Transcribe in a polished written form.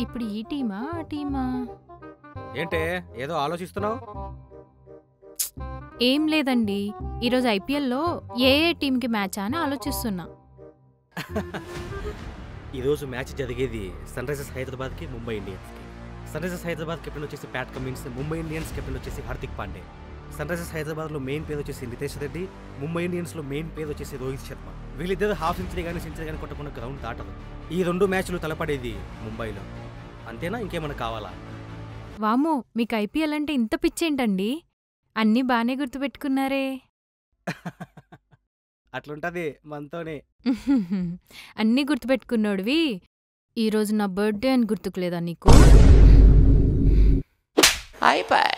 ఇప్పుడు ఈ టీమా ఆ టీమా? ఏంటే ఏదో ఆలోచిస్తున్నావు? ఏం లేదండి, ఈరోజు ఐపీఎల్లో ఏ ఏ టీంకి మ్యాచా అని ఆలోచిస్తున్నా. ఈరోజు మ్యాచ్ జరిగేది సన్ రైజర్స్ హైదరాబాద్కి ముంబై ఇండియన్స్కి. సన్ రైజర్స్ హైదరాబాద్ కెప్టెన్ వచ్చేసి Pat Cummins, Mumbai Indians captain వచ్చేసి హార్దిక్ పాండే. సన్ రైజర్స్ హైదరాబాద్లో మెయిన్ పేరు వచ్చేసి నితేష్ రెడ్డి, ముంబై ఇండియన్స్లో మెయిన్ పేరు వచ్చేసి రోహిత్ శర్మ. వీళ్ళిద్దరు హాఫ్ సెంచరీ కానీ సెంచరీ కానీ కొట్టకుండా గ్రౌండ్ దాటదు. ఈ 2 మ్యాచ్లు తలపడేది ముంబైలో. అంతేనా, ఇంకేమైనా కావాలా? వామో, మీకు ఐపీఎల్ అంటే ఇంత పిచ్చేంటండి? అన్నీ బానే గుర్తుపెట్టుకున్నారే. అట్లుంటది మనతోనే. అన్నీ గుర్తుపెట్టుకున్నోడివి ఈరోజు నా బర్త్డే అని గుర్తుకులేదా నీకు? అయిపోయి